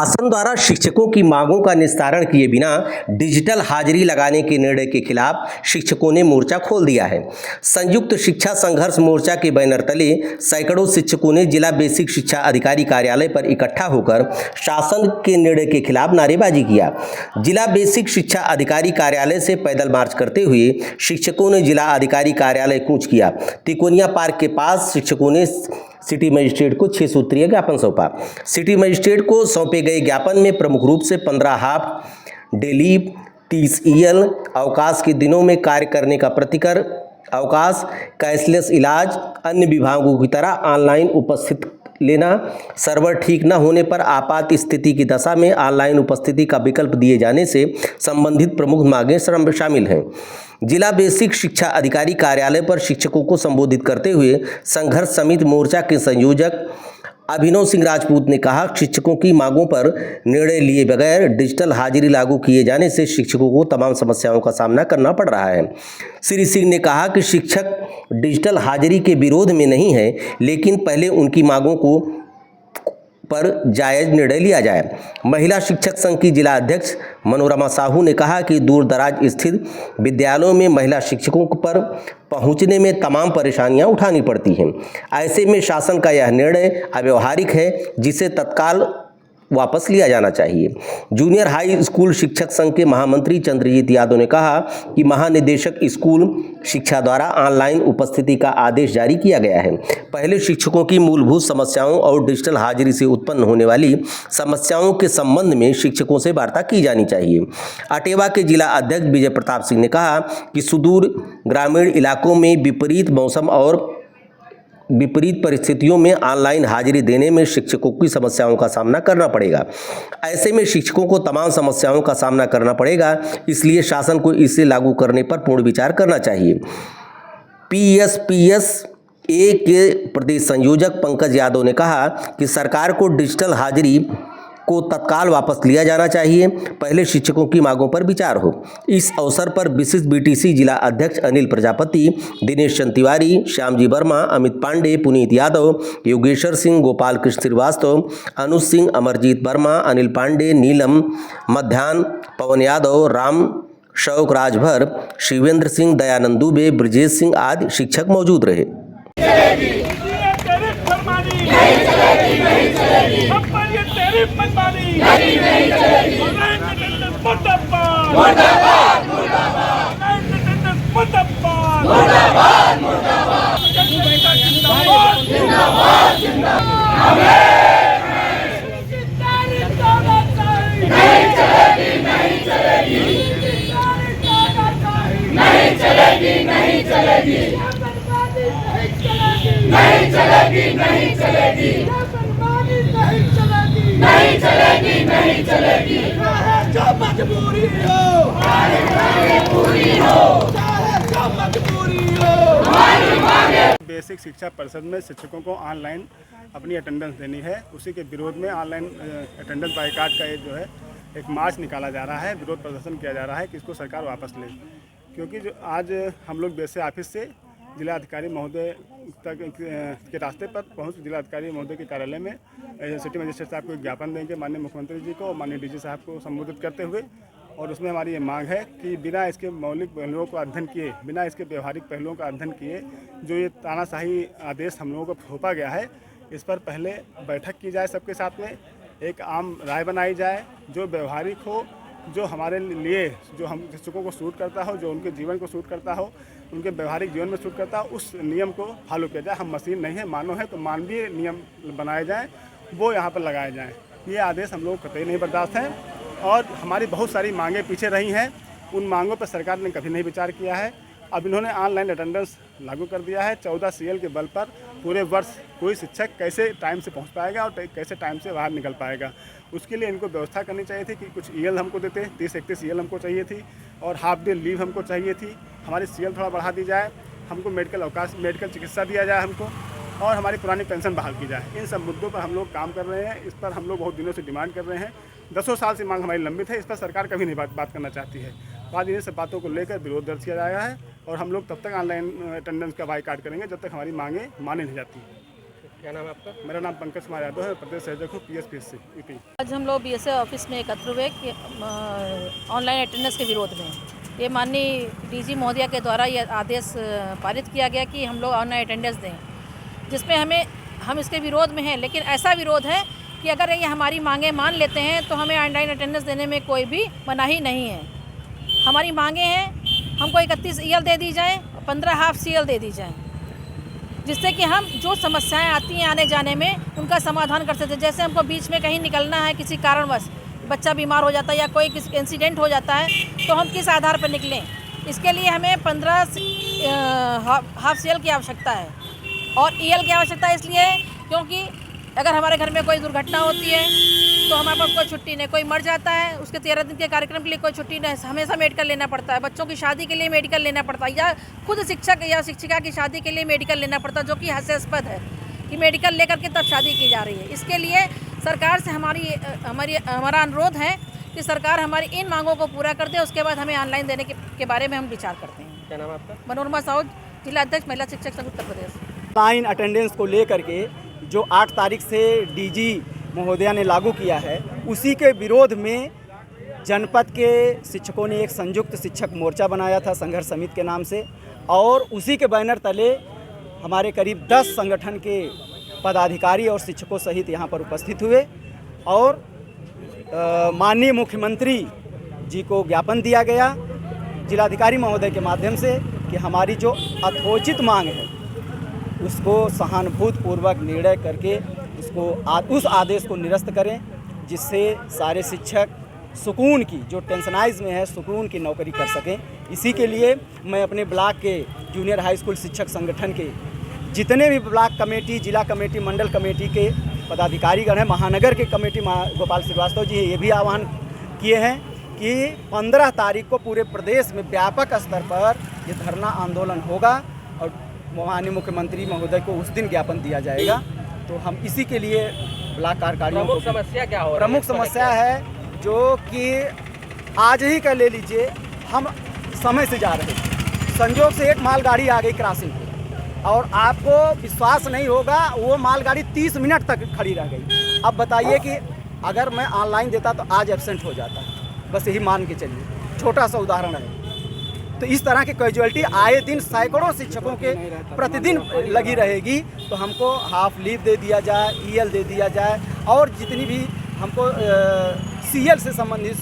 शासन द्वारा शिक्षकों की मांगों का निस्तारण किए बिना डिजिटल हाजिरी लगाने के निर्णय के खिलाफ शिक्षकों ने मोर्चा खोल दिया है। संयुक्त शिक्षा संघर्ष मोर्चा के बैनर तले सैकड़ों शिक्षकों ने जिला बेसिक शिक्षा अधिकारी कार्यालय पर इकट्ठा होकर शासन के निर्णय के खिलाफ नारेबाजी किया। जिला बेसिक शिक्षा अधिकारी कार्यालय से पैदल मार्च करते हुए शिक्षकों ने जिला अधिकारी कार्यालय कूच किया। तिकोनिया पार्क के पास शिक्षकों ने सिटी मजिस्ट्रेट को 6 सूत्रीय ज्ञापन सौंपा। सिटी मजिस्ट्रेट को सौंपे गए ज्ञापन में प्रमुख रूप से 15 हाफ डे लीव, 30 ईएल, अवकाश के दिनों में कार्य करने का प्रतिकर अवकाश, कैशलेस इलाज, अन्य विभागों की तरह ऑनलाइन उपस्थित लेना, सर्वर ठीक न होने पर आपात स्थिति की दशा में ऑनलाइन उपस्थिति का विकल्प दिए जाने से संबंधित प्रमुख मांगें शामिल हैं। जिला बेसिक शिक्षा अधिकारी कार्यालय पर शिक्षकों को संबोधित करते हुए संघर्ष समिति मोर्चा के संयोजक अभिनव सिंह राजपूत ने कहा, शिक्षकों की मांगों पर निर्णय लिए बगैर डिजिटल हाजिरी लागू किए जाने से शिक्षकों को तमाम समस्याओं का सामना करना पड़ रहा है। श्री सिंह ने कहा कि शिक्षक डिजिटल हाजिरी के विरोध में नहीं है, लेकिन पहले उनकी मांगों को पर जायज निर्णय लिया जाए। महिला शिक्षक संघ की जिला अध्यक्ष मनोरमा साहू ने कहा कि दूर दराज स्थित विद्यालयों में महिला शिक्षकों पर पहुंचने में तमाम परेशानियां उठानी पड़ती हैं। ऐसे में शासन का यह निर्णय अव्यावहारिक है, जिसे तत्काल वापस लिया जाना चाहिए। जूनियर हाई स्कूल शिक्षक संघ के महामंत्री चंद्रजीत यादव ने कहा कि महानिदेशक स्कूल शिक्षा द्वारा ऑनलाइन उपस्थिति का आदेश जारी किया गया है। पहले शिक्षकों की मूलभूत समस्याओं और डिजिटल हाजिरी से उत्पन्न होने वाली समस्याओं के संबंध में शिक्षकों से वार्ता की जानी चाहिए। अटेवा के जिला अध्यक्ष विजय प्रताप सिंह ने कहा कि सुदूर ग्रामीण इलाकों में विपरीत मौसम और विपरीत परिस्थितियों में ऑनलाइन हाजिरी देने में शिक्षकों की समस्याओं का सामना करना पड़ेगा। ऐसे में शिक्षकों को तमाम समस्याओं का सामना करना पड़ेगा, इसलिए शासन को इसे लागू करने पर पूर्ण विचार करना चाहिए। पीएसपीएस-ए के प्रदेश संयोजक पंकज यादव ने कहा कि सरकार को डिजिटल हाजिरी को तत्काल वापस लिया जाना चाहिए, पहले शिक्षकों की मांगों पर विचार हो। इस अवसर पर विशिष्ट बीटीसी जिला अध्यक्ष अनिल प्रजापति, दिनेश चंद तिवारी, श्यामजी वर्मा, अमित पांडे, पुनीत यादव, योगेश्वर सिंह, गोपाल कृष्ण श्रीवास्तव, अनुज सिंह, अमरजीत वर्मा, अनिल पांडे, नीलम मध्यान, पवन यादव, राम शौक राजभर, शिवेंद्र सिंह, दयानंद दुबे, ब्रजेश सिंह आदि शिक्षक मौजूद रहे। नहीं चलेगी। जो मजबूरी हो हमारी पूरी हो, चाहे जो मजबूरी हो हमारी मांगे। बेसिक शिक्षा परिषद में शिक्षकों को ऑनलाइन अपनी अटेंडेंस देनी है, उसी के विरोध में ऑनलाइन अटेंडेंस बाइकाट का जो है एक मार्च निकाला जा रहा है, विरोध प्रदर्शन किया जा रहा है कि इसको सरकार वापस ले। क्योंकि जो आज हम लोग बेसे ऑफिस से जिलाधिकारी महोदय तक के रास्ते पर पहुंच जिलाधिकारी महोदय के कार्यालय में सिटी मजिस्ट्रेट साहब को एक ज्ञापन देंगे, माननीय मुख्यमंत्री जी को और माननीय डीजी साहब को संबोधित करते हुए। और उसमें हमारी ये मांग है कि बिना इसके मौलिक पहलुओं का अध्ययन किए, बिना इसके व्यवहारिक पहलुओं का अध्ययन किए जो ये तानाशाही आदेश हम लोगों को थोपा गया है, इस पर पहले बैठक की जाए, सबके साथ में एक आम राय बनाई जाए जो व्यवहारिक हो, जो हमारे लिए, जो हम शिक्षकों को सूट करता हो, जो उनके जीवन को सूट करता हो, उनके व्यवहारिक जीवन में सूट करता हो, उस नियम को फॉलो किया जाए। हम मशीन नहीं है, मानव है, तो मानवीय नियम बनाए जाएं, वो यहाँ पर लगाए जाएं। ये आदेश हम लोग कतई नहीं बर्दाश्त है। और हमारी बहुत सारी मांगें पीछे रही हैं, उन मांगों पर सरकार ने कभी नहीं विचार किया है। अब इन्होंने ऑनलाइन अटेंडेंस लागू कर दिया है। 14 CL के बल पर पूरे वर्ष कोई शिक्षक कैसे टाइम से पहुंच पाएगा और कैसे टाइम से बाहर निकल पाएगा, उसके लिए इनको व्यवस्था करनी चाहिए थी कि कुछ EL हमको देते, 30-31 EL हमको चाहिए थी और हाफ डे लीव हमको चाहिए थी। हमारी CL थोड़ा बढ़ा दी जाए, हमको मेडिकल अवकाश, मेडिकल चिकित्सा दिया जाए हमको, और हमारी पुरानी पेंशन बहाल की जाए। इन सब मुद्दों पर हम लोग काम कर रहे हैं, इस पर हम लोग बहुत दिनों से डिमांड कर रहे हैं। 10 साल से मांग हमारी लंबित है, इस पर सरकार कभी नहीं बात करना चाहती है। आज इन सब बातों को लेकर विरोध दर्ज किया जाएगा है और हम लोग तब तक ऑनलाइन अटेंडेंस का बाइकाट करेंगे जब तक हमारी मांगें मानी नहीं जाती। क्या नाम है आपका? मेरा नाम पंकज कुमार यादव है, प्रदेश संयोजक हूँ PSPSC यूपी। आज हम लोग BSA ऑफिस में एकत्र हुए कि ऑनलाइन अटेंडेंस के विरोध में ये माननीय DG महोदया के द्वारा ये आदेश पारित किया गया कि हम लोग ऑनलाइन अटेंडेंस दें, जिसमें हम इसके विरोध में हैं। लेकिन ऐसा विरोध है कि अगर ये हमारी मांगें मान लेते हैं तो हमें ऑनलाइन अटेंडेंस देने में कोई भी मनाही नहीं है। हमारी मांगें हैं, हमको 31 EL दे दी जाए, 15 हाफ CL दे दी जाए, जिससे कि हम जो समस्याएं आती हैं आने जाने में उनका समाधान कर सकते हैं। जैसे हमको बीच में कहीं निकलना है, किसी कारणवश बच्चा बीमार हो जाता है या कोई किसी इंसिडेंट हो जाता है, तो हम किस आधार पर निकलें। इसके लिए हमें 15 हाफ CL की आवश्यकता है और EL की आवश्यकता इसलिए है क्योंकि अगर हमारे घर में कोई दुर्घटना होती है तो हमारे पास कोई छुट्टी नहीं, कोई मर जाता है उसके 13 दिन के कार्यक्रम के लिए कोई छुट्टी नहीं, हमेशा मेडिकल लेना पड़ता है। बच्चों की शादी के लिए मेडिकल लेना पड़ता है, या खुद शिक्षक या शिक्षिका की शादी के लिए मेडिकल लेना पड़ता है, जो कि हास्यास्पद है कि मेडिकल लेकर के तब शादी की जा रही है। इसके लिए सरकार से हमारा अनुरोध है कि सरकार हमारी इन मांगों को पूरा कर दे, उसके बाद हमें ऑनलाइन देने के बारे में हम विचार करते हैं। क्या नाम है आपका? मनोरमा साहू, जिला अध्यक्ष महिला शिक्षक संघ उत्तर प्रदेश। ऑनलाइन अटेंडेंस को लेकर के जो 8 तारीख से DG महोदया ने लागू किया है, उसी के विरोध में जनपद के शिक्षकों ने एक संयुक्त शिक्षक मोर्चा बनाया था संघर्ष समिति के नाम से, और उसी के बैनर तले हमारे करीब 10 संगठन के पदाधिकारी और शिक्षकों सहित यहाँ पर उपस्थित हुए और माननीय मुख्यमंत्री जी को ज्ञापन दिया गया जिलाधिकारी महोदय के माध्यम से कि हमारी जो यथोचित मांग है उसको सहानुभूतिपूर्वक निर्णय करके उस आदेश को निरस्त करें, जिससे सारे शिक्षक सुकून की, जो टेंशनाइज में है, सुकून की नौकरी कर सकें। इसी के लिए मैं अपने ब्लॉक के जूनियर हाई स्कूल शिक्षक संगठन के जितने भी ब्लॉक कमेटी, जिला कमेटी, मंडल कमेटी के पदाधिकारीगण हैं, महानगर के कमेटी गोपाल श्रीवास्तव जी ये भी आह्वान किए हैं कि 15 तारीख को पूरे प्रदेश में व्यापक स्तर पर ये धरना आंदोलन होगा और माननीय मुख्यमंत्री महोदय को उस दिन ज्ञापन दिया जाएगा। तो हम इसी के लिए ब्लॉक कार्यकारियों को, समस्या क्या हो? प्रमुख समस्या है जो कि आज ही का ले लीजिए, हम समय से जा रहे थे, संजोग से एक मालगाड़ी आ गई क्रॉसिंग पे और आपको विश्वास नहीं होगा वो मालगाड़ी 30 मिनट तक खड़ी रह गई। अब बताइए कि अगर मैं ऑनलाइन देता तो आज एब्सेंट हो जाता, बस यही मान के चलिए, छोटा सा उदाहरण है। तो इस तरह की कैजुअलिटी आए दिन सैकड़ों शिक्षकों के प्रतिदिन लगी रहेगी, तो हमको हाफ लीव दे दिया जाए, EL दे दिया जाए और जितनी भी हमको CL से संबंधित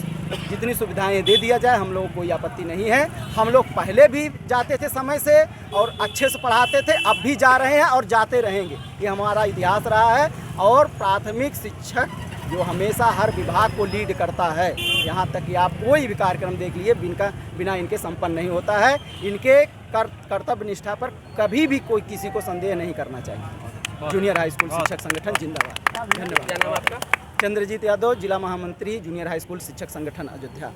जितनी सुविधाएं दे दिया जाए, हम लोगों को कोई आपत्ति नहीं है। हम लोग पहले भी जाते थे समय से और अच्छे से पढ़ाते थे, अब भी जा रहे हैं और जाते रहेंगे, ये हमारा इतिहास रहा है। और प्राथमिक शिक्षक जो हमेशा हर विभाग को लीड करता है, यहाँ तक कि आप कोई भी कार्यक्रम देख लिए बिना इनके संपन्न नहीं होता है। इनके कर्तव्य निष्ठा पर कभी भी कोई किसी को संदेह नहीं करना चाहिए। जूनियर हाई स्कूल शिक्षक संगठन जिंदाबाद। धन्यवाद। क्या नाम है आपका? चंद्रजीत यादव, जिला महामंत्री जूनियर हाई स्कूल शिक्षक संगठन अयोध्या।